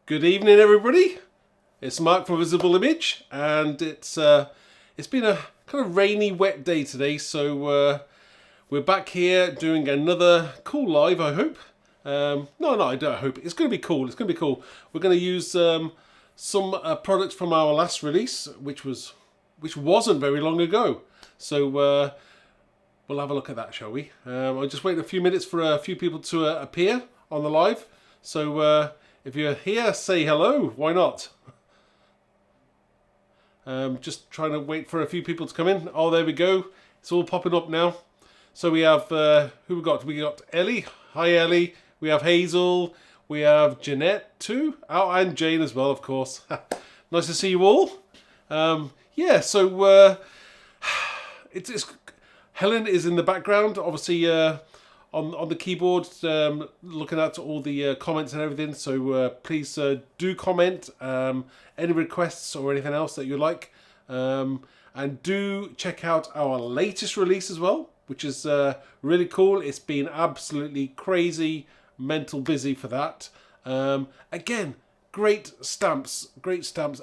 Good evening, everybody. It's Mark from Visible Image, and it's been a kind of rainy, wet day today, so we're back here doing another cool live. I hope. No, I don't hope. It's going to be cool. It's going to be cool. We're going to use some products from our last release, which wasn't very long ago. So we'll have a look at that, shall we? I'll just wait a few minutes for a few people to appear on the live. So if you're here, say hello. Why not? Just trying to wait for a few people to come in. Oh, there we go. It's all popping up now. So we have, who we got? We got Ellie. Hi, Ellie. We have Hazel. We have Jeanette too. Oh, and Jane as well, of course. Nice to see you all. Yeah, so it's Helen is in the background, obviously on the keyboard, looking at all the comments and everything. So please do comment any requests or anything else that you like, and do check out our latest release as well, which is really cool. It's been absolutely crazy, mental busy for that. Again, great stamps,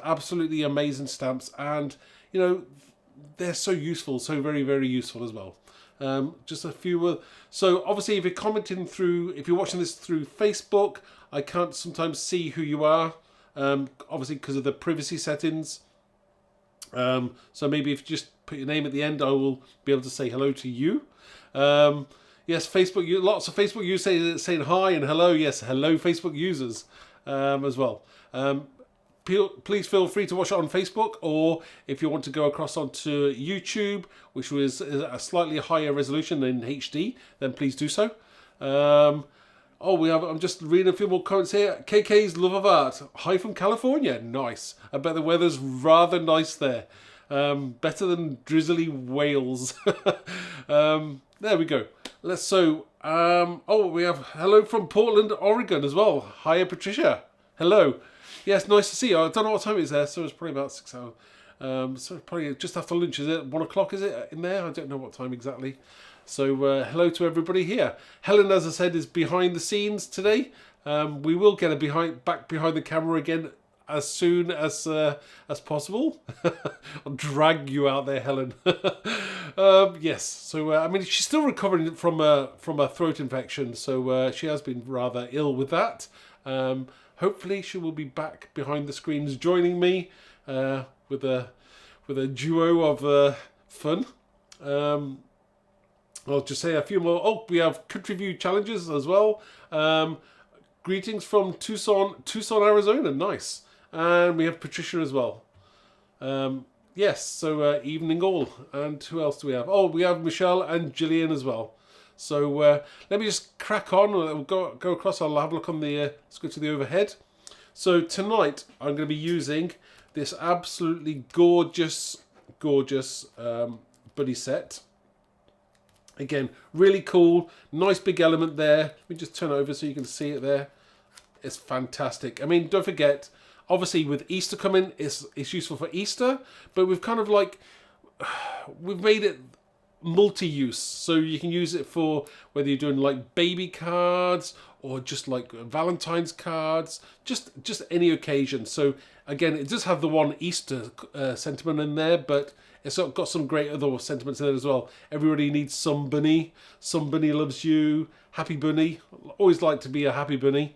absolutely amazing stamps, and you know, they're so useful, so very, very useful as well. Just a few. So obviously, if you're watching this through Facebook, I can't sometimes see who you are, obviously because of the privacy settings. So maybe if you just put your name at the end, I will be able to say hello to you. Yes, Facebook. Lots of Facebook users saying hi and hello. Yes, hello, Facebook users as well. Please feel free to watch it on Facebook, or if you want to go across onto YouTube, which was a slightly higher resolution than HD, then please do so. I'm just reading a few more comments here. KK's Love of Art. Hi from California. Nice. I bet the weather's rather nice there. Better than drizzly Wales. There we go. We have hello from Portland, Oregon as well. Hiya, Patricia. Hello. Yes, nice to see you. I don't know what time it is there, so it's probably about 6 hours. So probably just after lunch, is it? 1 o'clock, is it, in there? I don't know what time exactly. So hello to everybody here. Helen, as I said, is behind the scenes today. We will get back behind the camera again as soon as possible. I'll drag you out there, Helen. Yes. So I mean, she's still recovering from a throat infection, so she has been rather ill with that. Hopefully, she will be back behind the screens, joining me with a duo of fun. I'll just say a few more. Oh, we have country view challenges as well. Greetings from Tucson, Arizona. Nice. And we have Patricia as well. Yes, so evening all. And who else do we have? Oh, we have Michelle and Gillian as well. So let me just crack on. We'll go across. I'll have a look on the. Let's go to the overhead. So tonight I'm going to be using this absolutely gorgeous buddy set. Again, really cool, nice big element there. Let me just turn it over so you can see it there. It's fantastic. I mean, don't forget, obviously with Easter coming, it's useful for Easter, but we've kind of we've made it multi-use, so you can use it for whether you're doing like baby cards or just like Valentine's cards, just any occasion. So again, it does have the one Easter sentiment in there, but it's got some great other sentiments in it as well. Everybody needs Somebunny. Somebunny loves you. Happy bunny. Always like to be a happy bunny.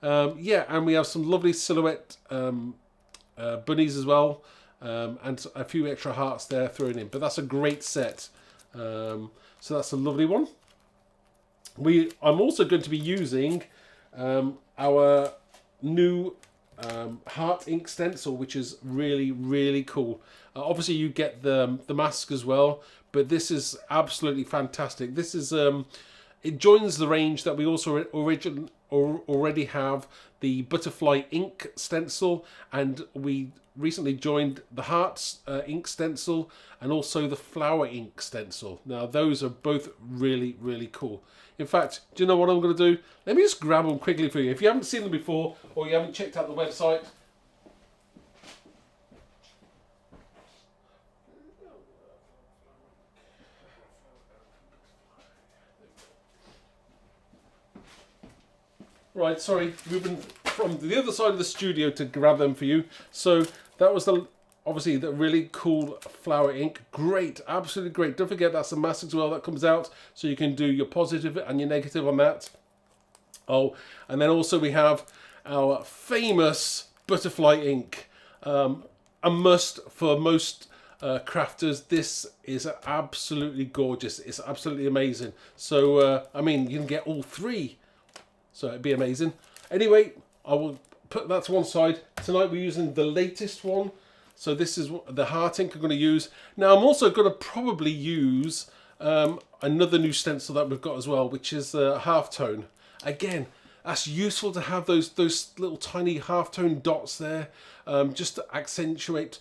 Yeah, and we have some lovely silhouette bunnies as well, and a few extra hearts there thrown in. But that's a great set. So that's a lovely one. I'm also going to be using our new heart ink stencil, which is really, really cool. Obviously you get the mask as well, but this is absolutely fantastic. This is it joins the range that we also already have, the butterfly ink stencil, and we recently joined the hearts ink stencil and also the flower ink stencil. Now those are both really, really cool. In fact, do you know what I'm going to do? Let me just grab them quickly for you. If you haven't seen them before or you haven't checked out the website, right, sorry, moving from the other side of the studio to grab them for you. So that was obviously the really cool flower ink. Great, absolutely great. Don't forget that's a mask as well that comes out, so you can do your positive and your negative on that. Oh, and then also we have our famous butterfly ink. A must for most crafters. This is absolutely gorgeous. It's absolutely amazing. So I mean, you can get all three, so it'd be amazing. Anyway, I will put that to one side. Tonight we're using the latest one. So this is the heart ink I'm going to use. Now I'm also going to probably use another new stencil that we've got as well, which is halftone. Again, that's useful to have those little tiny halftone dots there, just to accentuate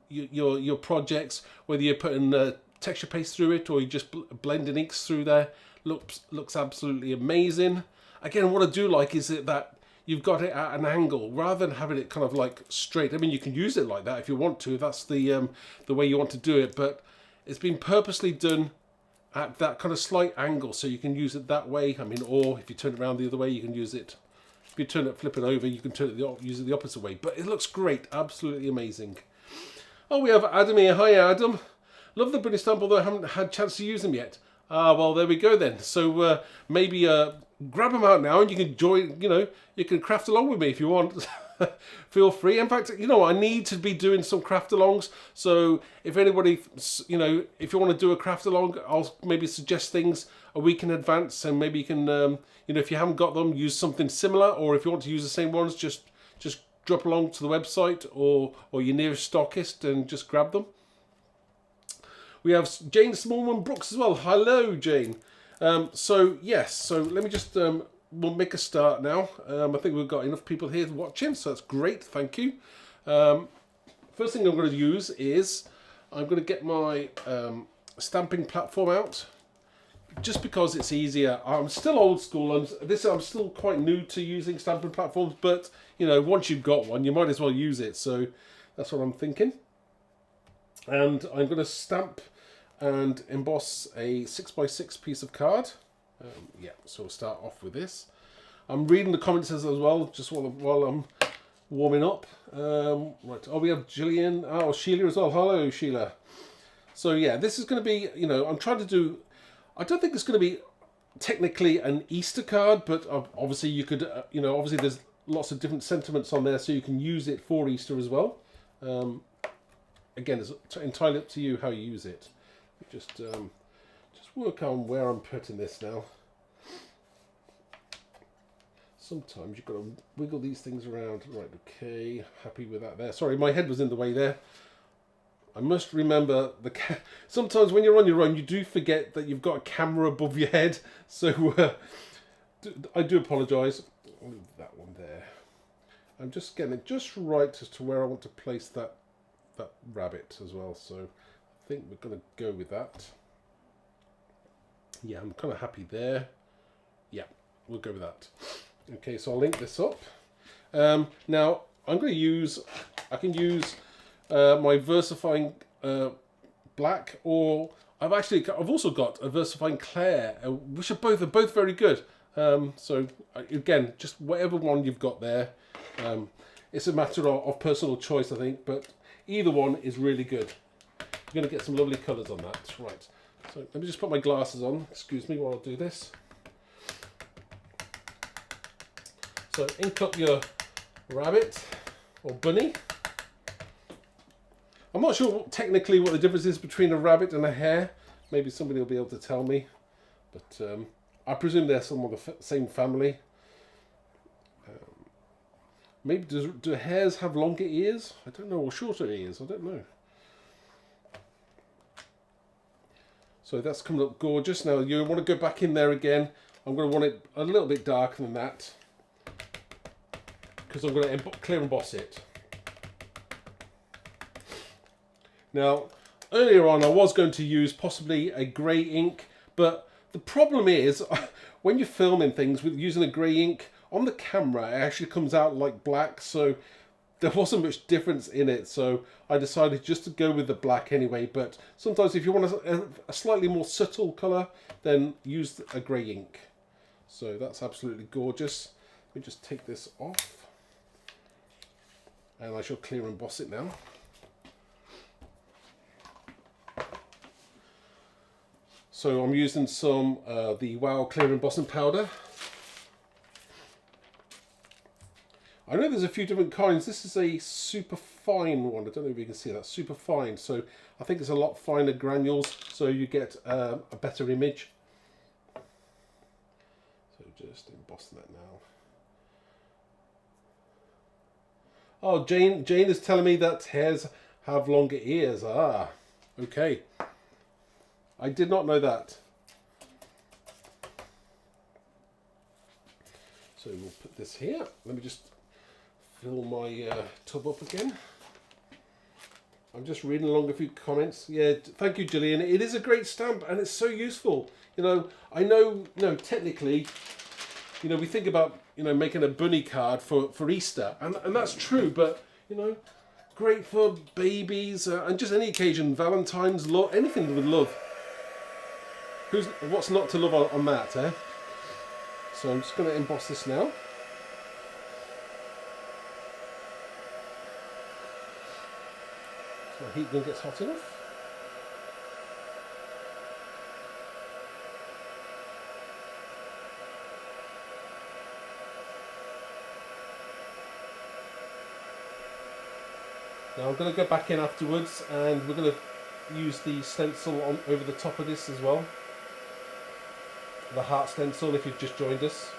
your projects, whether you're putting texture paste through it or you just blending inks through there. Looks absolutely amazing. Again, what I do like is that you've got it at an angle rather than having it kind of like straight. I mean, you can use it like that if you want to. If that's the way you want to do it, but it's been purposely done at that kind of slight angle, so you can use it that way. I mean, or if you turn it around the other way, you can use it. If you turn it, flip it over, you can use it the opposite way. But it looks great, absolutely amazing. Oh, we have Adam here. Hi, Adam. Love the Bunny stamp, although I haven't had a chance to use them yet. Well, there we go then. So maybe grab them out now, and you can join. You know, you can craft along with me if you want. Feel free. In fact, you know, I need to be doing some craft alongs. So if anybody, you know, if you want to do a craft along, I'll maybe suggest things a week in advance, and maybe you can, you know, if you haven't got them, use something similar, or if you want to use the same ones, just drop along to the website or your nearest stockist and just grab them. We have Jane Smallman Brooks as well. Hello, Jane. So yes, so let me just we'll make a start now. I think we've got enough people here watching, so that's great. Thank you. First thing I'm going to use is I'm going to get my stamping platform out, just because it's easier. I'm still old school, and I'm still quite new to using stamping platforms. But you know, once you've got one, you might as well use it. So that's what I'm thinking. And I'm going to stamp and emboss a 6x6 piece of card. Yeah, so we'll start off with this. I'm reading the comments as well, just while I'm warming up. Right, oh, we have Gillian, oh, Sheila as well. Hello, Sheila. So yeah, this is going to be, you know, I'm trying to do, I don't think it's going to be technically an Easter card, but obviously you could, you know, obviously there's lots of different sentiments on there, so you can use it for Easter as well. Again, it's entirely up to you how you use it. Just work on where I'm putting this now. Sometimes you've got to wiggle these things around. Right, okay, happy with that there. Sorry, my head was in the way there. I must remember sometimes when you're on your own, you do forget that you've got a camera above your head. So I do apologise. That one there. I'm just getting it just right as to where I want to place that rabbit as well. So I think we're going to go with that. Yeah, I'm kind of happy there. Yeah, we'll go with that. Okay, so I'll link this up. Now I'm going to use, I can use my VersaFine black, or I've also got a VersaFine Clair, which are both very good. So again, just whatever one you've got there. It's a matter of personal choice, I think, but either one is really good. You're going to get some lovely colours on that. Right, so let me just put my glasses on, excuse me, while I do this. So ink up your rabbit or bunny. I'm not sure technically what the difference is between a rabbit and a hare. Maybe somebody will be able to tell me, but I presume they're some of the same family. Maybe do hares have longer ears? I don't know, or shorter ears, I don't know. So that's coming up gorgeous. Now you want to go back in there again. I'm going to want it a little bit darker than that, because I'm going to clear emboss it. Now, earlier on I was going to use possibly a grey ink, but the problem is when you're filming things with using a grey ink, on the camera it actually comes out like black, so there wasn't much difference in it, so I decided just to go with the black anyway. But sometimes if you want a slightly more subtle colour, then use a grey ink. So that's absolutely gorgeous. Let me just take this off. and I shall clear emboss it now. So I'm using some the Wow clear embossing powder. I know there's a few different kinds. This is a super fine one. I don't know if you can see that. Super fine. So I think it's a lot finer granules, so you get a better image. So just embossing that now. Oh, Jane is telling me that hares have longer ears. Ah, okay. I did not know that. So we'll put this here. Let me just fill my tub up again. I'm just reading along a few comments. Yeah, thank you, Gillian. It is a great stamp and it's so useful. You know, I know, technically, we think about, making a bunny card for Easter, and that's true, but, great for babies and just any occasion, Valentine's, love, anything with love. What's not to love on that, eh? So I'm just going to emboss this now. So my heat gun gets hot enough. Now I'm going to go back in afterwards, and we're going to use the stencil over the top of this as well. The heart stencil, if you've just joined us.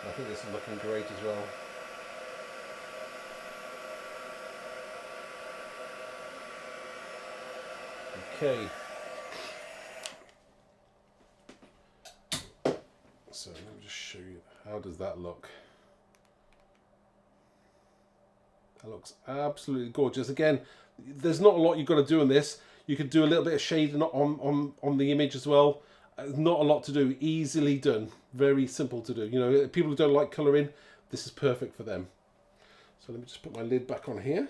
I think this is looking great as well. Okay. So let me just show you, how does that look? That looks absolutely gorgeous. Again, there's not a lot you've got to do on this. You could do a little bit of shading on the image as well. Not a lot to do. Easily done. Very simple to do. People who don't like colouring, this is perfect for them. So let me just put my lid back on here.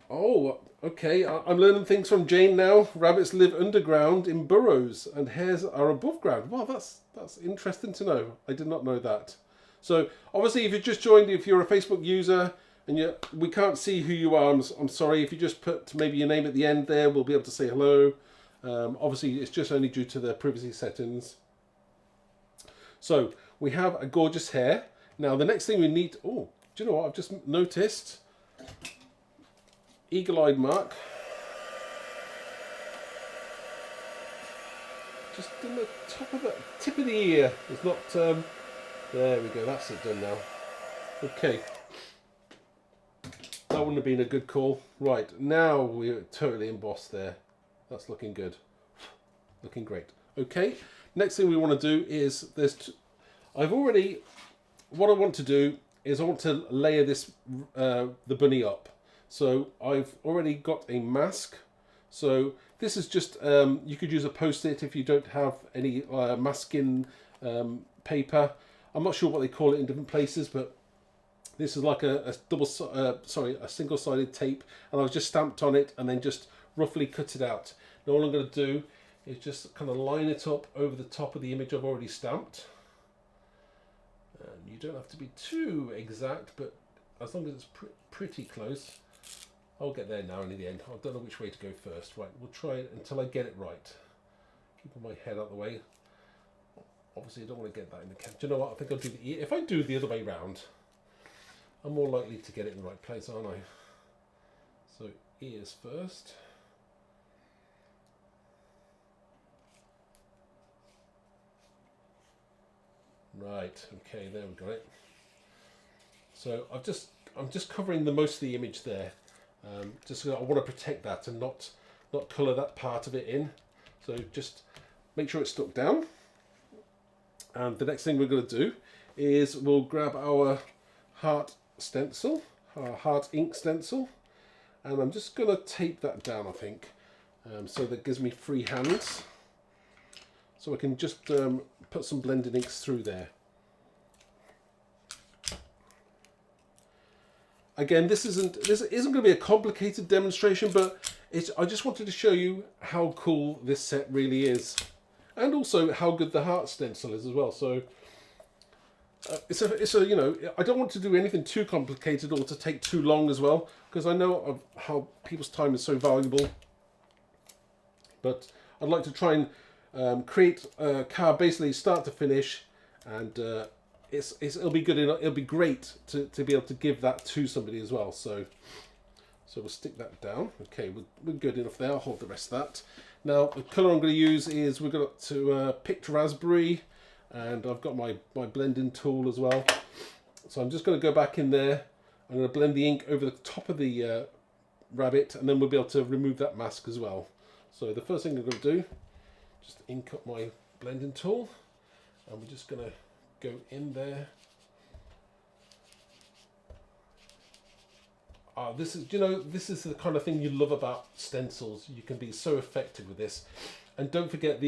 Oh, okay. I'm learning things from Jane now. Rabbits live underground in burrows and hares are above ground. Well, that's interesting to know. I did not know that. So obviously, if you just joined, if you're a Facebook user and we can't see who you are, I'm sorry. If you just put maybe your name at the end there, we'll be able to say hello. Obviously, it's just only due to the privacy settings. So we have a gorgeous hare. Now the next thing we need. Oh, do you know what I've just noticed? Eagle-eyed mark. Just in the top of the tip of the ear. It's not. There we go. That's it done now. Okay. That wouldn't have been a good call. Right, now we're totally embossed there. That's looking good. Looking great. Okay, next thing we want to do is what I want to do is I want to layer this, the bunny up. So I've already got a mask. So this is just, you could use a Post-it if you don't have any masking paper. I'm not sure what they call it in different places, but this is like a single-sided tape, and I've just stamped on it and then just roughly cut it out. Now all I'm going to do is just kind of line it up over the top of the image I've already stamped. And you don't have to be too exact, but as long as it's pretty close. I'll get there now and in the end. I don't know which way to go first. Right, we'll try it until I get it right. Keeping my head out of the way. Obviously I don't want to get that in the camera. Do you know what? I think I'll do the ear. If I do the other way round, I'm more likely to get it in the right place, aren't I? So ears first. Right, okay, there we got it. So I'm just covering the most of the image there. Just I want to protect that and not colour that part of it in. So just make sure it's stuck down. And the next thing we're going to do is we'll grab our heart stencil, our heart ink stencil, and I'm just going to tape that down, I think, so that gives me free hands. So I can just put some blending inks through there. Again, this isn't going to be a complicated demonstration, but I just wanted to show you how cool this set really is. and also how good the heart stencil is as well. So it's a you know, I don't want to do anything too complicated or to take too long as well, because I know of how people's time is so valuable. But I'd like to try and create a card basically start to finish, and it'll be good. It'll be great to be able to give that to somebody as well. So we'll stick that down. Okay, we're good enough there. I'll hold the rest of that. Now the colour I'm going to use is, we've got to picked raspberry, and I've got my blending tool as well. So I'm just going to go back in there. I'm going to blend the ink over the top of the rabbit, and then we'll be able to remove that mask as well. So the first thing I'm going to do, just ink up my blending tool, and we're just going to go in there. This is, you know, this is the kind of thing you love about stencils. You can be so effective with this. And don't forget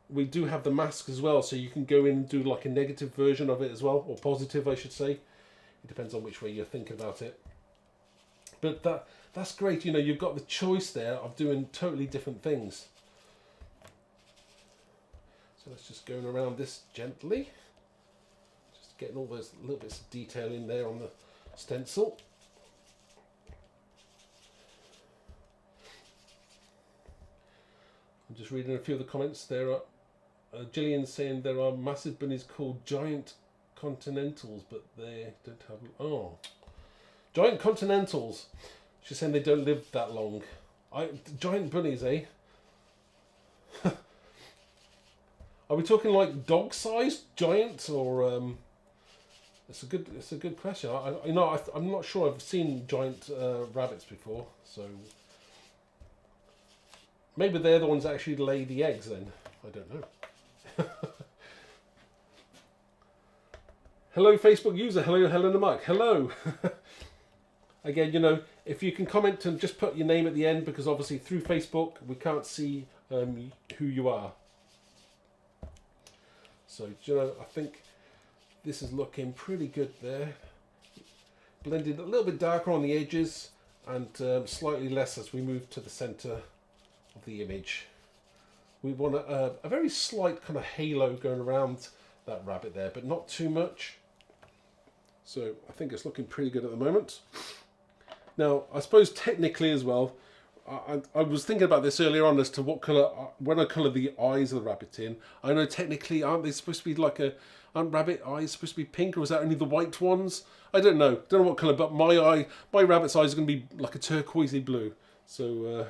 we do have the mask as well, so you can go in and do like a negative version of it as well, or positive I should say. It depends on which way you're thinking about it. But that's great, you know, you've got the choice there of doing totally different things. So let's just go around this gently. Just getting all those little bits of detail in there on the stencil. I'm just reading a few of the comments. There are Gillian saying there are massive bunnies called giant continentals, but they don't have... Oh, giant continentals. She's saying they don't live that long. Giant bunnies, eh? Are we talking like dog-sized giant, or it's a good question. I'm not sure I've seen giant rabbits before, so maybe they're the ones that actually lay the eggs then. I don't know. Hello, Facebook user. Hello, Helena Mike. Hello. Again, you know, if you can comment and just put your name at the end, because obviously through Facebook we can't see who you are. So, you know, I think this is looking pretty good there. Blended a little bit darker on the edges, and slightly less as we move to the centre of the image. We want a very slight kind of halo going around that rabbit there, but not too much. So I think it's looking pretty good at the moment. Now, I suppose technically as well, I was thinking about this earlier on as to what colour, when I colour the eyes of the rabbit in. I know technically, aren't they supposed to be like aren't rabbit eyes supposed to be pink, or is that only the white ones? I don't know. Don't know what colour, but my rabbit's eyes are going to be like a turquoisey blue. So,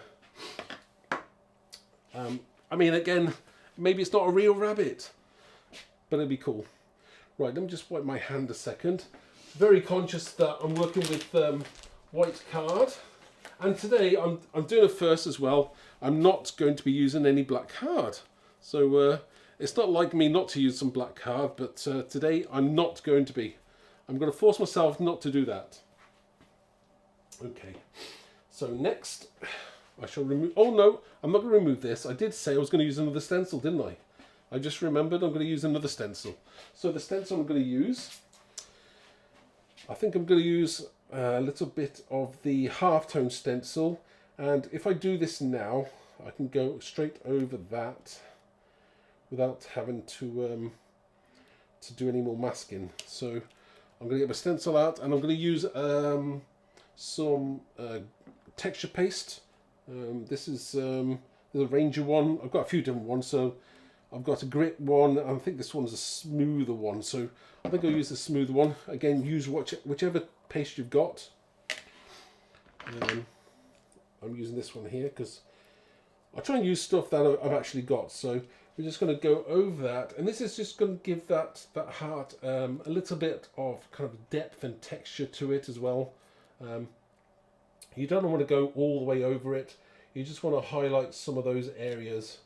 I mean, again, maybe it's not a real rabbit, but it'd be cool. Right, let me just wipe my hand a second. Very conscious that I'm working with white card. And today I'm doing a first as well. I'm not going to be using any black card. So it's not like me not to use some black card, but today I'm not going to be. I'm going to force myself not to do that. Okay, so next I shall remove... Oh no, I'm not going to remove this. I did say I was going to use another stencil, didn't I? I just remembered I'm going to use another stencil. So the stencil I'm going to use, I think I'm going to use a little bit of the halftone stencil, and if I do this now I can go straight over that without having to do any more masking. So I'm going to get my stencil out, and I'm going to use some texture paste. This is the Ranger one. I've got a few different ones, so I've got a grit one, and I think this one's a smoother one, so I think I'll use the smoother one. Again, use whichever paste you've got. I'm using this one here because I try and use stuff that I've actually got. So we're just going to go over that, and this is just going to give that heart a little bit of kind of depth and texture to it as well. You don't want to go all the way over it. You just want to highlight some of those areas.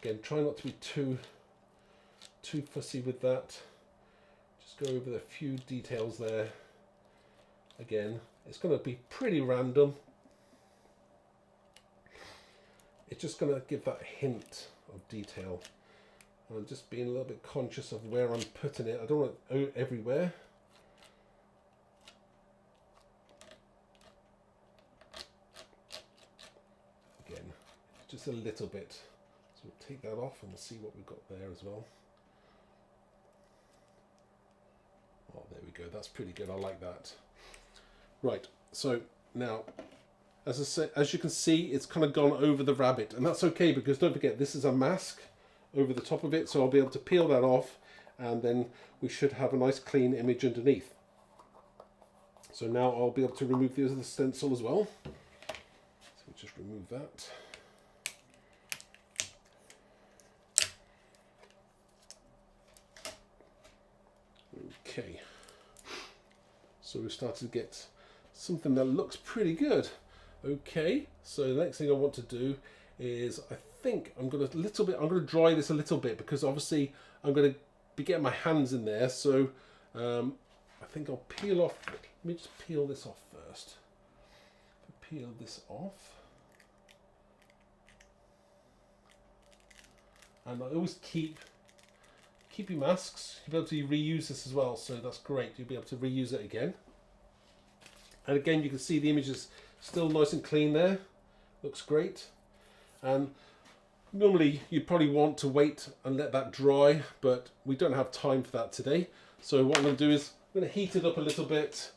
Again, try not to be too fussy with that. Just go over the few details there. Again, it's going to be pretty random. It's just going to give that hint of detail. I'm just being a little bit conscious of where I'm putting it. I don't want it everywhere. Again, just a little bit. So we'll take that off and we'll see what we've got there as well. Oh, there we go. That's pretty good. I like that. Right. So now, as I said, as you can see, it's kind of gone over the rabbit, and that's okay because don't forget this is a mask over the top of it, so I'll be able to peel that off, and then we should have a nice clean image underneath. So now I'll be able to remove the other stencil as well. So we'll just remove that. Okay. So we've started to get something that looks pretty good. Okay, so the next thing I want to do is I think I'm going to dry this a little bit because obviously I'm going to be getting my hands in there. So I think I'll peel off. Let me just peel this off first. Peel this off. And I always keep your masks. You'll be able to reuse this as well, so that's great. You'll be able to reuse it again. And again, you can see the image is still nice and clean there. Looks great. And normally you'd probably want to wait and let that dry, but we don't have time for that today. So what I'm going to do is I'm going to heat it up a little bit.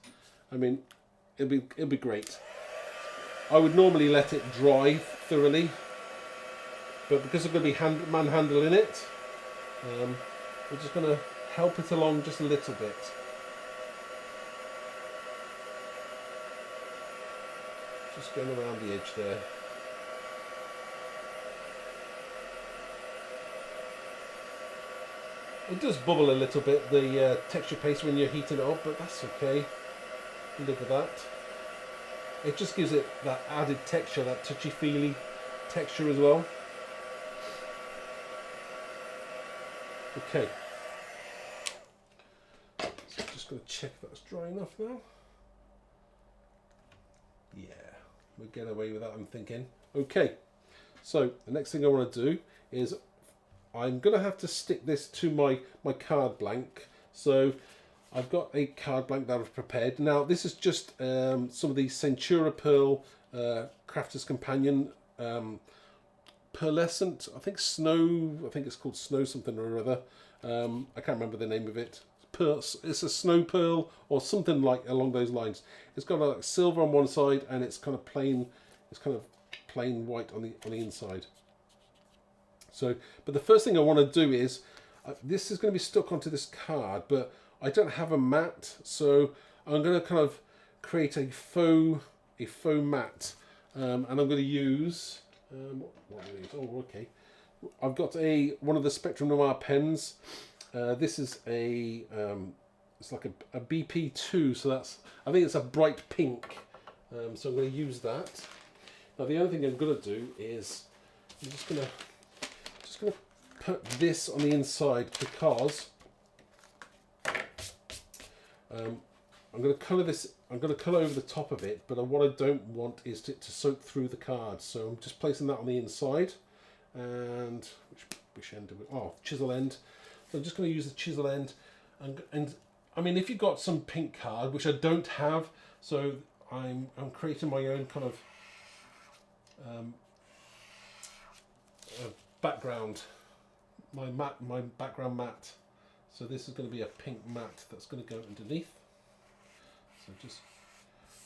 I mean, it'll be great. I would normally let it dry thoroughly, but because I'm going to be manhandling it, we're just going to help it along just a little bit. Just going around the edge there. It does bubble a little bit, the texture paste, when you're heating it up, but that's okay. Live with that. It just gives it that added texture, that touchy-feely texture as well. Okay. So I'm just going to check if that's dry enough now. Yeah, we'll get away with that, I'm thinking. Okay, so the next thing I want to do is I'm going to have to stick this to my card blank. So I've got a card blank that I've prepared. Now this is just some of the Centura Pearl Crafter's Companion pearlescent, I think it's called Snow something or other. I can't remember the name of it. It's a snow pearl or something like along those lines. It's got like silver on one side and it's kind of plain. It's kind of plain white on the inside. So, but the first thing I want to do is this is going to be stuck onto this card, but I don't have a mat, so I'm going to kind of create a faux mat, and I'm going to use what are these? Oh, okay. I've got one of the Spectrum Noir pens. This is it's like a BP2, so I think it's a bright pink. So I'm going to use that. Now the other thing I'm going to do is I'm just going to put this on the inside because I'm going to colour this. I'm going to colour over the top of it, but what I don't want is to soak through the card. So I'm just placing that on the inside, and which end do we? Oh, chisel end. So I'm just going to use the chisel end, and I mean, if you've got some pink card, which I don't have, so I'm creating my own kind of background, my background mat. So this is going to be a pink mat that's going to go underneath. So just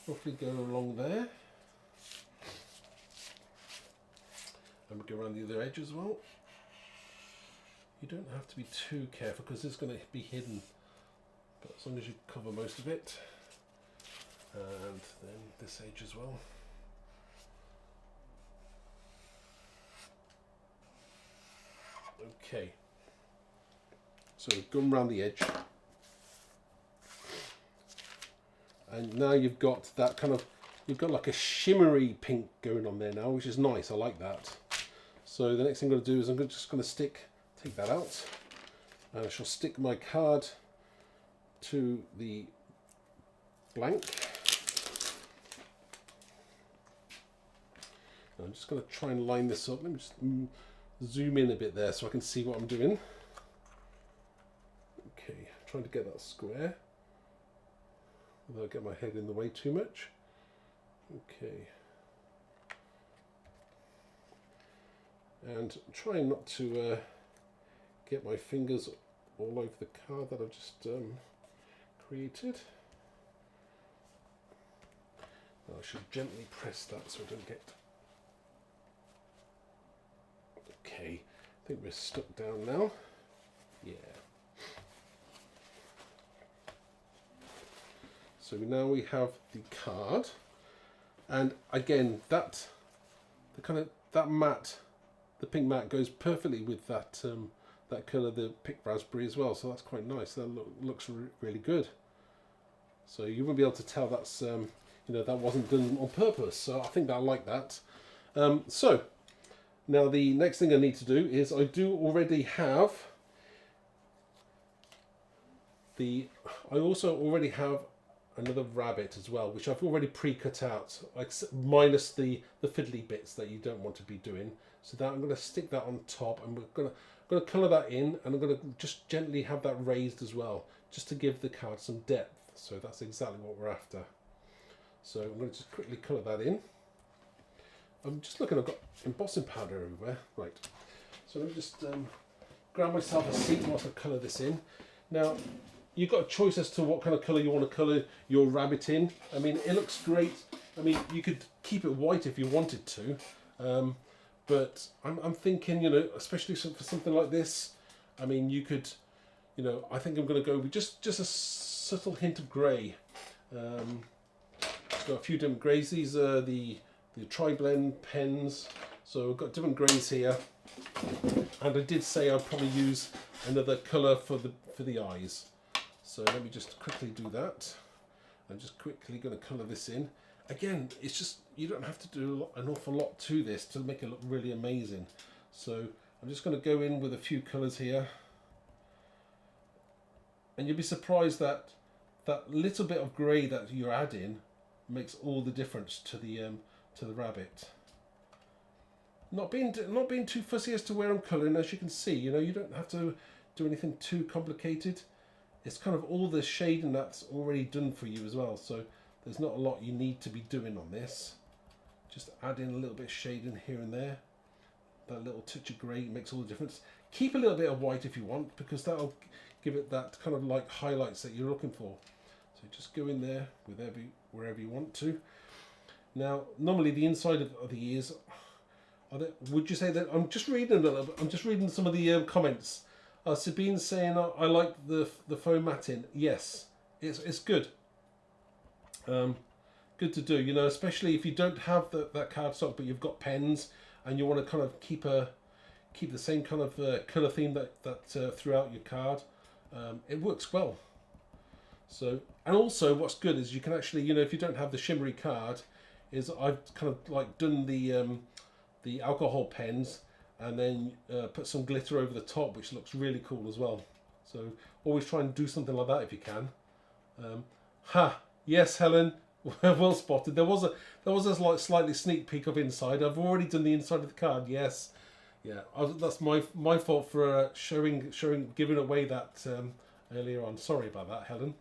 roughly go along there, and we go around the other edge as well. You don't have to be too careful because it's going to be hidden, but as long as you cover most of it, and then this edge as well. Okay, so we've gone around the edge, and now you've got that kind of, you've got like a shimmery pink going on there now, which is nice. I like that. So the next thing I'm going to do is I'm just going to take that out, and I shall stick my card to the blank. I'm just going to try and line this up. Let me just zoom in a bit there so I can see what I'm doing. Okay, trying to get that square without getting my head in the way too much. Okay. and I'm trying not to get my fingers all over the card that I've just created. I should gently press that so I don't get... Okay, I think we're stuck down now. Yeah. So now we have the card, and again that matte, the pink matte goes perfectly with that that colour, the pink raspberry as well. So that's quite nice. That looks really good. So you won't be able to tell that's you know, that wasn't done on purpose. So I think I like that. So now the next thing I need to do is I do already have I also already have another rabbit as well, which I've already pre-cut out, like minus the fiddly bits that you don't want to be doing. So that I'm going to stick that on top, and we're going to colour that in, and I'm going to just gently have that raised as well, just to give the card some depth. So that's exactly what we're after. So I'm going to just quickly colour that in. I'm just looking, I've got embossing powder everywhere. Right, so let me just grab myself a seat whilst I colour this in. Now, you've got a choice as to what kind of colour you want to colour your rabbit in. I mean, it looks great. I mean, you could keep it white if you wanted to, but I'm thinking, you know, especially for something like this, I mean, you could, you know, I think I'm going to go with just a subtle hint of grey. Got a few different greys. These are the tri-blend pens, so I've got different greys here, and I did say I'd probably use another colour for the eyes. So let me just quickly do that. I'm just quickly going to colour this in. Again, it's just, you don't have to do an awful lot to this to make it look really amazing. So I'm just going to go in with a few colours here, and you'll be surprised that that little bit of grey that you're adding makes all the difference to the rabbit. Not being too fussy as to where I'm colouring, as you can see. You know, you don't have to do anything too complicated. It's kind of all the shading that's already done for you as well. So there's not a lot you need to be doing on this. Just add in a little bit of shading here and there. That little touch of grey makes all the difference. Keep a little bit of white if you want, because that'll give it that kind of like highlights that you're looking for. So just go in there with wherever you want to. Now, normally the inside of the ears, would you say that, I'm just reading a little bit, I'm just reading some of the comments. Sabine's saying, I like the foam matting. Yes, it's good. Good to do, you know, especially if you don't have that cardstock, but you've got pens and you want to kind of keep the same kind of colour theme that throughout your card. It works well. So, and also what's good is you can actually, you know, if you don't have the shimmery card, is I've kind of like done the alcohol pens and then put some glitter over the top, which looks really cool as well. So always try and do something like that if you can. Yes, Helen, well spotted. There was a like slightly sneak peek of inside. I've already done the inside of the card. Yes, yeah, that's my fault for giving away that earlier on. Sorry about that, Helen.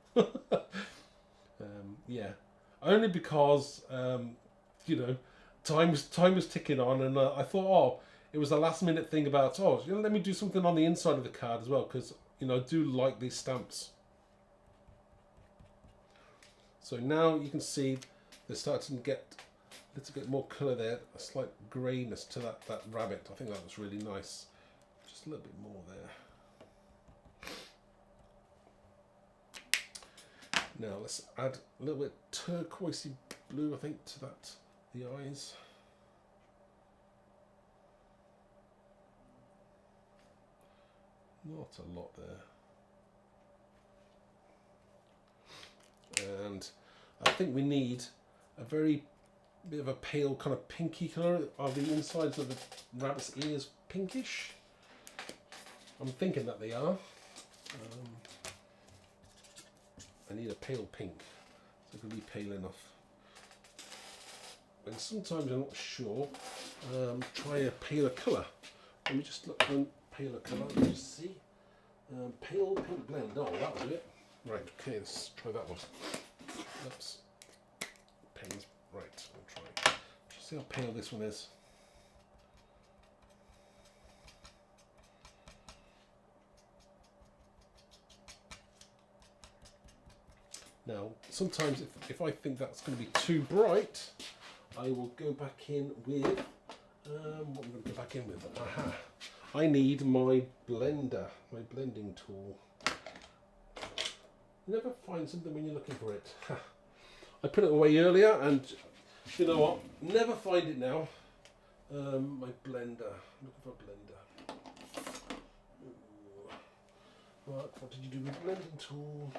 Yeah, only because you know, time was ticking on, and I thought, oh, it was a last minute thing about, oh, you know, let me do something on the inside of the card as well, because, you know, I do like these stamps. So now you can see they're starting to get a little bit more colour there, a slight greyness to that rabbit. I think that was really nice. Just a little bit more there. Now let's add a little bit turquoisey blue, I think, to the eyes. Not a lot there. And I think we need a very bit of a pale kind of pinky colour. Are the insides of the rabbit's ears pinkish? I'm thinking that they are. I need a pale pink, so it can be pale enough. And sometimes I'm not sure. Try a paler colour. Let me just look for a paler colour. Let me just see. Pale pink blend. Oh, that'll do it. Right. Okay. Let's try that one. Oops. Pens. Right. I'll try. Just see how pale this one is. Now, sometimes if I think that's going to be too bright, I will go back in with, what am I going to go back in with? Aha! I need my blender, my blending tool. You never find something when you're looking for it. I put it away earlier, and you know what? Never find it now. My blender. I'm looking for a blender. Ooh. Right, what did you do with the blending tool?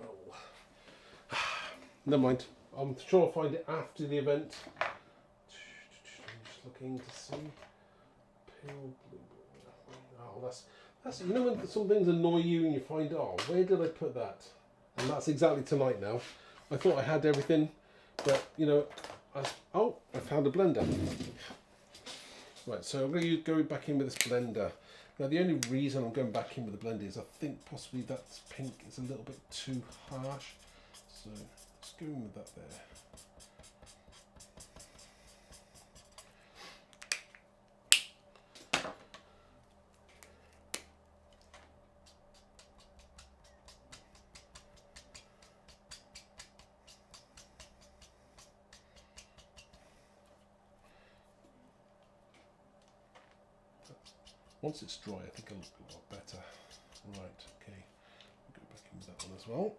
Oh. Never mind. I'm sure I'll find it after the event. I'm just looking to see. Pale blue. Oh, that's you know when some things annoy you and you find, oh, where did I put that? And that's exactly tonight now. I thought I had everything, but you know, I found a blender. Right, so I'm going to go back in with this blender. Now the only reason I'm going back in with the blender is I think possibly that pink is a little bit too harsh. So let's go in with that there. Once it's dry, I think it'll look a lot better. Right, okay. I'll go back in with that one as well.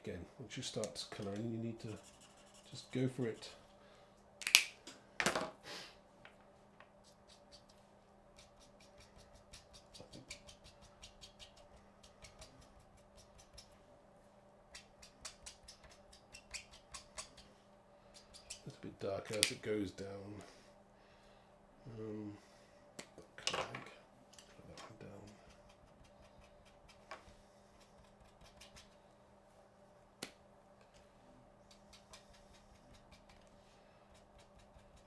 Again, once you start colouring, you need to just go for it. A bit darker as it goes down. That colour, I think. Put that one down.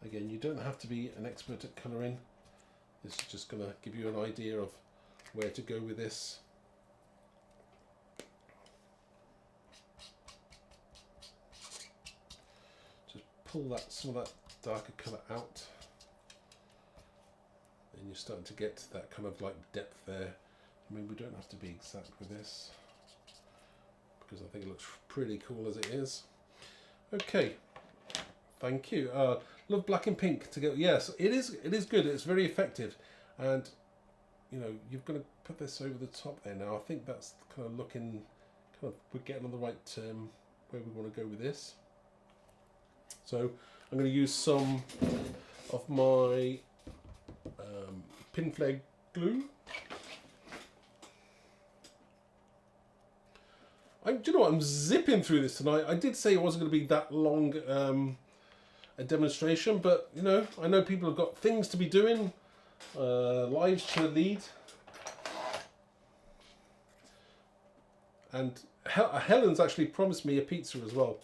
Again, you don't have to be an expert at colouring. This is just going to give you an idea of where to go with this. Pull some of that darker colour out, and you're starting to get that kind of like depth there. I mean, we don't have to be exact with this because I think it looks pretty cool as it is. Okay, thank you. Love black and pink together. Yes, it is good. It's very effective, and you know you've got to put this over the top there. Now I think that's kind of looking, we're getting on the right where we want to go with this. So I'm going to use some of my pin flag glue. Do you know what? I'm zipping through this tonight. I did say it wasn't going to be that long a demonstration, but you know, I know people have got things to be doing, lives to lead. And Helen's actually promised me a pizza as well.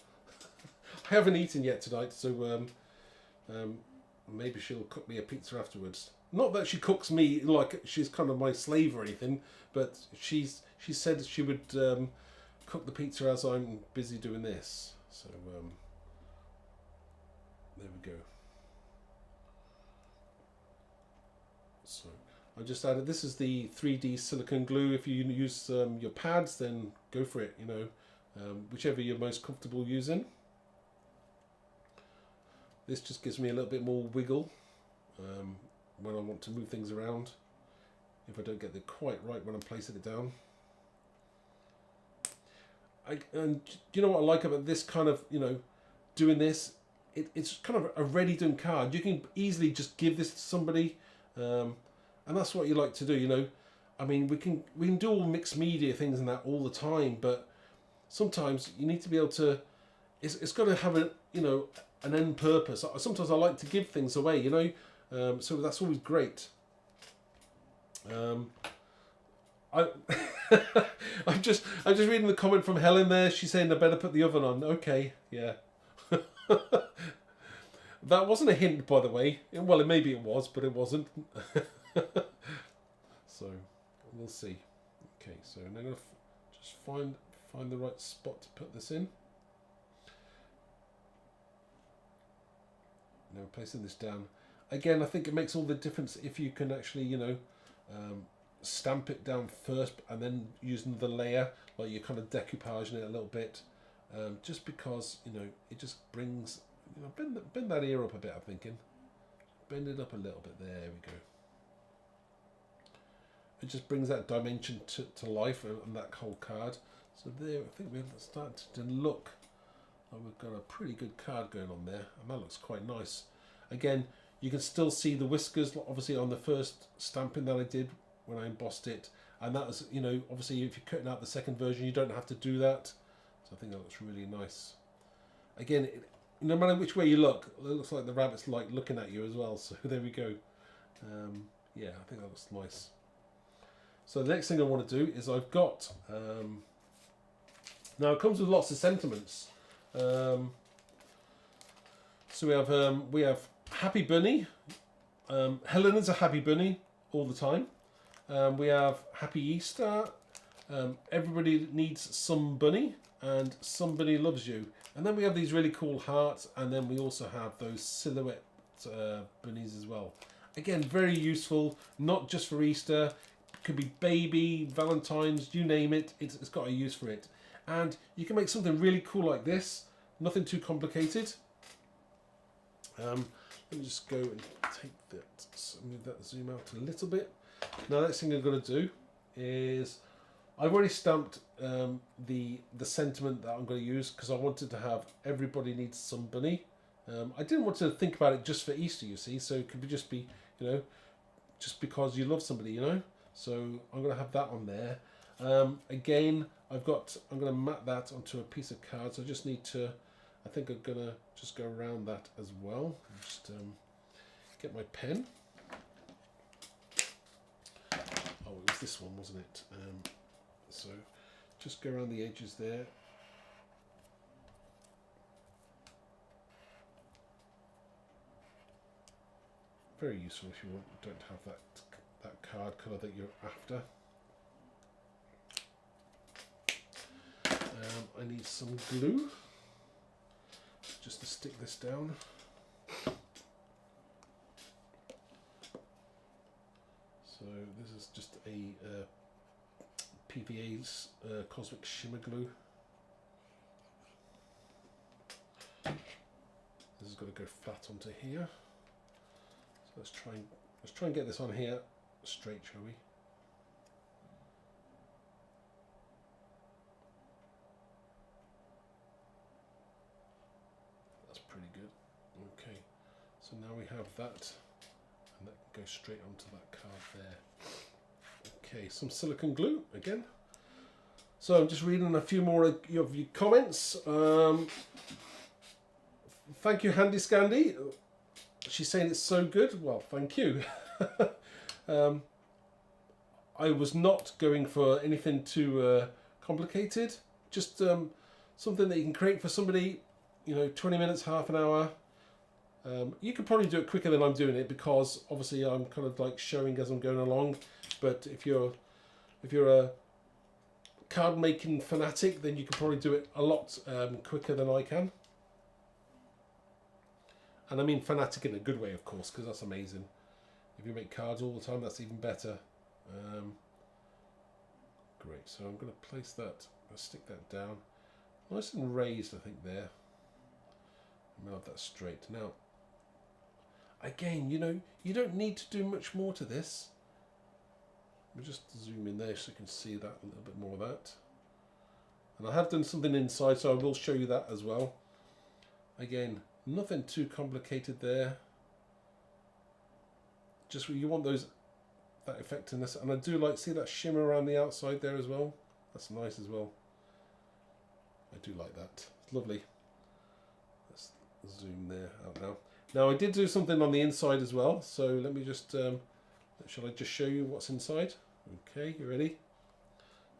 I haven't eaten yet tonight, so maybe she'll cook me a pizza afterwards. Not that she cooks me like she's kind of my slave or anything, but she said she would cook the pizza as I'm busy doing this. So there we go. So I just added, this is the 3D silicone glue. If you use your pads, then go for it, you know, whichever you're most comfortable using. This just gives me a little bit more wiggle when I want to move things around, if I don't get it quite right when I'm placing it down. And you know what I like about this kind of, you know, doing this, it's kind of a ready-done card. You can easily just give this to somebody, and that's what you like to do, you know. I mean, we can do all mixed media things and that all the time, but sometimes you need to be able to, it's got to have a, you know, an end purpose. Sometimes I like to give things away, you know, so that's always great. I'm just reading the comment from Helen there. She's saying I better put the oven on. Okay, yeah. That wasn't a hint, by the way. Well, maybe it was, but it wasn't. So we'll see. Okay, so I'm gonna just find the right spot to put this in. Now we're placing this down. Again, I think it makes all the difference if you can actually, you know, stamp it down first and then use another layer, like you're kind of decoupaging it a little bit, just because, you know, it just brings, you know, bend that ear up a bit, I'm thinking. Bend it up a little bit, there we go. It just brings that dimension to life on that whole card. So there, I think we're starting to look like we've got a pretty good card going on there, and that looks quite nice. Again, you can still see the whiskers, obviously, on the first stamping that I did when I embossed it, and that was, you know, obviously if you're cutting out the second version, you don't have to do that. So I think that looks really nice. Again, no matter which way you look, it looks like the rabbit's like looking at you as well. So there we go. Yeah, I think that looks nice. So the next thing I want to do is I've got, now it comes with lots of sentiments. So we have Happy Bunny. Helena's a happy bunny all the time. We have Happy Easter. Everybody needs some bunny, and somebody loves you. And then we have these really cool hearts, and then we also have those silhouette bunnies as well. Again, very useful, not just for Easter. Could be baby, Valentine's, you name it, it's got a use for it. And you can make something really cool like this, nothing too complicated. Let me just go and take that, move that, zoom out a little bit. Now, next thing I'm going to do is, I've already stamped the sentiment that I'm going to use, because I wanted to have everybody needs some bunny. I didn't want to think about it just for Easter, you see, so it could just be, you know, just because you love somebody, you know. So I'm going to have that on there. Again, I'm going to mat that onto a piece of card. So I just need to, I think I'm going to just go around that as well. Just get my pen. Oh, it was this one, wasn't it? So just go around the edges there. Very useful if you don't have that card colour that you're after. I need some glue just to stick this down. So this is just a PVA's Cosmic Shimmer glue. This has got to go flat onto here. So let's try and get this on here straight, shall we? That's pretty good. Okay, so now we have that, and that can go straight onto that card there. Okay, some silicone glue again. So I'm just reading a few more of your comments. Thank you, Handy Scandy. She's saying it's so good. Well, thank you. I was not going for anything too complicated. Just something that you can create for somebody, you know, 20 minutes, half an hour. You could probably do it quicker than I'm doing it, because obviously I'm kind of like showing as I'm going along. But if you're a card making fanatic, then you can probably do it a lot quicker than I can. And I mean fanatic in a good way, of course, because that's amazing. If you make cards all the time, that's even better. Great, so I'm going to place that, I'll stick that down. Nice and raised, I think, there. I'm going to have that straight. Now, again, you know, you don't need to do much more to this. Let me just zoom in there so you can see that, a little bit more of that. And I have done something inside, so I will show you that as well. Again, nothing too complicated there. Just you want that effectiveness, and I do like, see that shimmer around the outside there as well. That's nice as well. I do like that. It's lovely. Let's zoom there out now. Now I did do something on the inside as well, so let me just shall I just show you what's inside? Okay, you ready?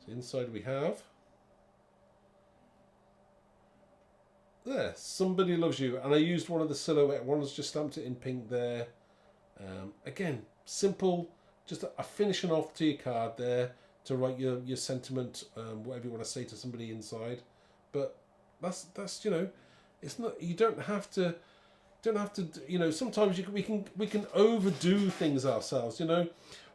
So inside we have there, Somebody Loves You, and I used one of the silhouette ones, just stamped it in pink there. Again, simple, just a finishing off to your card there to write your sentiment, whatever you want to say to somebody inside. But that's you know, it's not, you don't have to don't have to, you know, sometimes we can overdo things ourselves, you know.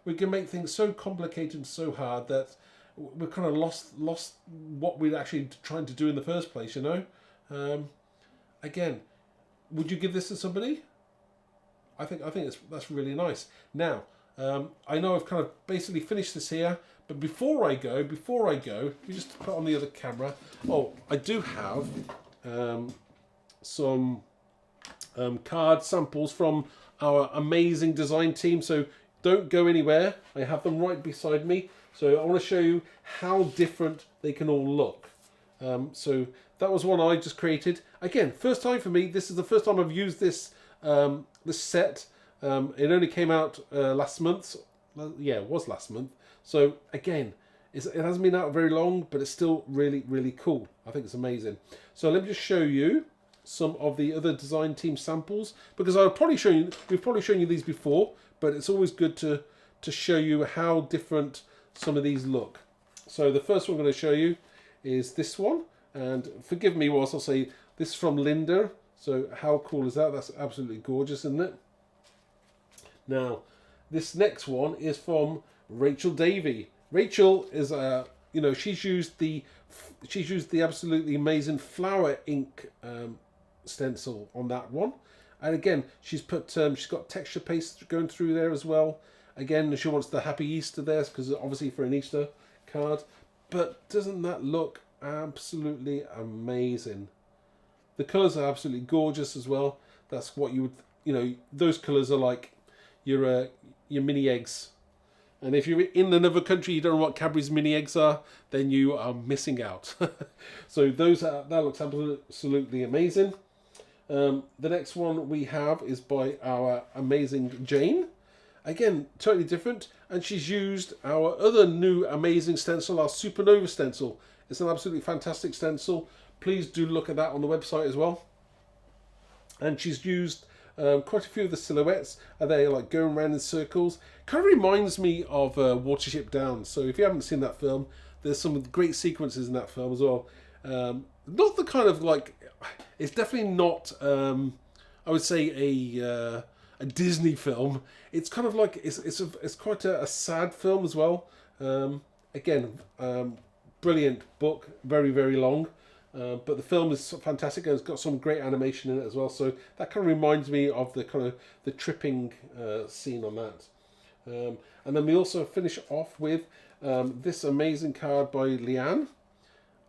We can make things so complicated and so hard that we're kind of lost what we're actually trying to do in the first place, you know. Again, would you give this to somebody? I think that's really nice. Now, I know I've kind of basically finished this here, but before I go, we just put on the other camera. Oh, I do have some card samples from our amazing design team, so don't go anywhere. I have them right beside me, so I want to show you how different they can all look. So that was one I just created. Again, first time for me. This is the first time I've used this this set. It only came out last month. Yeah, it was last month. So again, it hasn't been out very long, but it's still really, really cool. I think it's amazing. So let me just show you some of the other design team samples, because we've probably shown you these before, but it's always good to show you how different some of these look. So the first one I'm going to show you is this one, and forgive me whilst I say this is from Linda. So how cool is that? That's absolutely gorgeous, isn't it? Now, this next one is from Rachel Davey. Rachel is you know, she's used the absolutely amazing flower ink stencil on that one, and again she's got texture paste going through there as well. Again, she wants the Happy Easter there, because obviously for an Easter card. But doesn't that look absolutely amazing? The colours are absolutely gorgeous as well. That's what you would, you know, those colours are like your mini eggs. And if you're in another country, you don't know what Cadbury's mini eggs are, then you are missing out. So that looks absolutely amazing. The next one we have is by our amazing Jane. Again, totally different. And she's used our other new amazing stencil, our Supernova stencil. It's an absolutely fantastic stencil. Please do look at that on the website as well. And she's used quite a few of the silhouettes. Are they like going around in circles? Kind of reminds me of Watership Down. So if you haven't seen that film, there's some great sequences in that film as well. Not the kind of like, it's definitely not, I would say a Disney film. It's kind of like it's quite a sad film as well. Again, brilliant book, very, very long. But the film is fantastic, and it's got some great animation in it as well. So that kind of reminds me of the tripping scene on that. And then we also finish off with this amazing card by Leanne.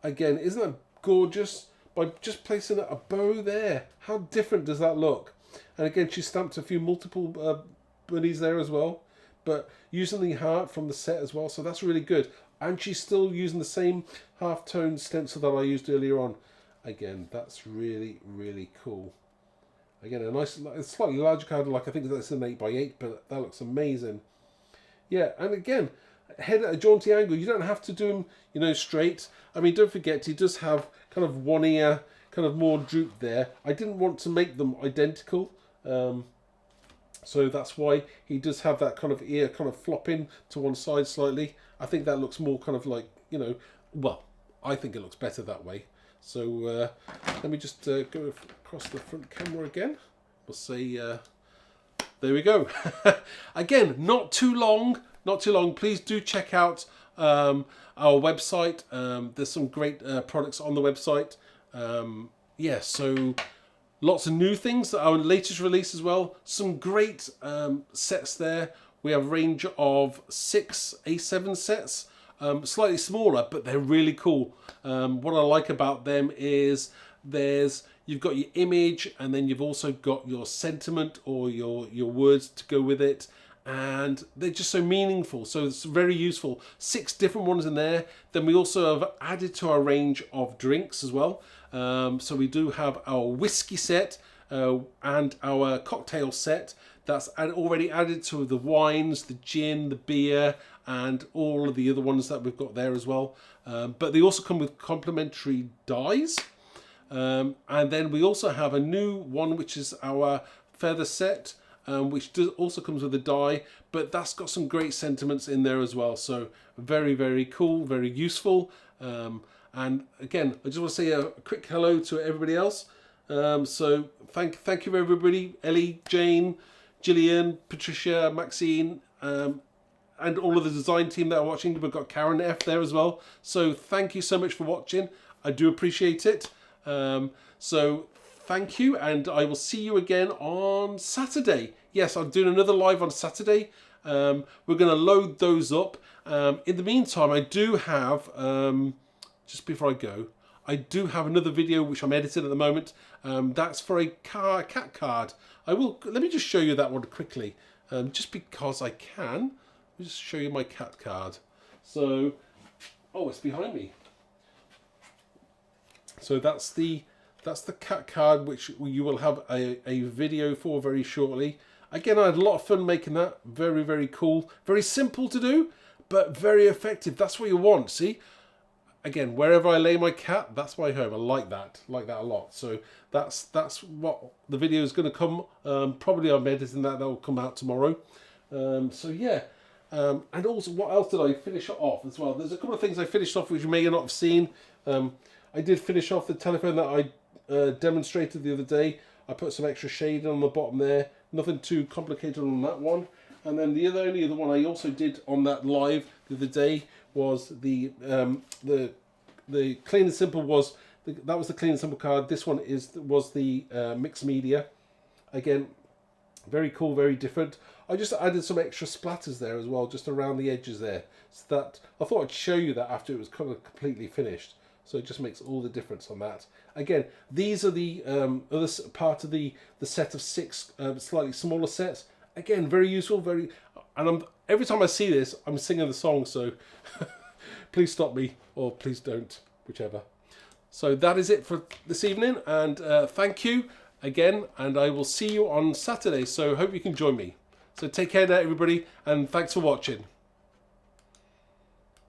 Again, isn't that gorgeous? By just placing a bow there, how different does that look? And again, she stamped a few multiple bunnies there as well, but using the heart from the set as well. So that's really good. And she's still using the same half-tone stencil that I used earlier on. Again, that's really, really cool. Again, a nice, slightly larger card, like I think that's an 8x8, but that looks amazing. Yeah, and again, head at a jaunty angle. You don't have to do them, you know, straight. I mean, don't forget, he does have kind of one ear, kind of more drooped there. I didn't want to make them identical. So that's why he does have that kind of ear kind of flopping to one side slightly. I think that looks more kind of like, you know, well, I think it looks better that way. So let me just go across the front camera again. We'll say, there we go. Again, not too long. Please do check out our website. There's some great products on the website. Yeah, so lots of new things, our latest release as well. Some great sets there. We have a range of 6 A7 sets, slightly smaller, but they're really cool. What I like about them is you've got your image, and then you've also got your sentiment or your words to go with it. And they're just so meaningful, so it's very useful. 6 different ones in there. Then we also have added to our range of drinks as well. So we do have our whiskey set and our cocktail set. That's already added to the wines, the gin, the beer, and all of the other ones that we've got there as well. But they also come with complimentary dies. And then we also have a new one, which is our feather set, which also comes with a die, but that's got some great sentiments in there as well. So very, very cool, very useful. And again, I just want to say a quick hello to everybody else. So thank you everybody, Ellie, Jane, Gillian, Patricia, Maxine, and all of the design team that are watching. We've got Karen F there as well. So thank you so much for watching. I do appreciate it. So thank you, and I will see you again on Saturday. Yes, I'm doing another live on Saturday. We're going to load those up. In the meantime, I do have, just before I go, I do have another video which I'm editing at the moment. That's for a cat card. Let me just show you that one quickly, just because I can. Let me just show you my cat card. So, oh, it's behind me. So that's the cat card, which you will have a video for very shortly. Again, I had a lot of fun making that. Very, very cool. Very simple to do, but very effective. That's what you want, see? Again, wherever I lay my cat, that's my home. I like that a lot. So that's what the video is going to come. Probably I'm editing that will come out tomorrow. So yeah, and also, what else did I finish off as well? There's a couple of things I finished off which you may not have seen. I did finish off the telephone that I demonstrated the other day. I put some extra shading on the bottom there. Nothing too complicated on that one. And then the only other one I also did on that live the other day was the Clean and Simple that was the Clean and Simple card. This one was the mixed media. Again, very cool, very different. I just added some extra splatters there as well, just around the edges there. So that I thought I'd show you that after it was kind of completely finished. So it just makes all the difference on that. Again, these are the other part of the set of 6 slightly smaller sets. Again, very useful, and every time I see this, I'm singing the song, so please stop me, or please don't, whichever. So that is it for this evening, and thank you again, and I will see you on Saturday, so hope you can join me. So take care now, everybody, and thanks for watching.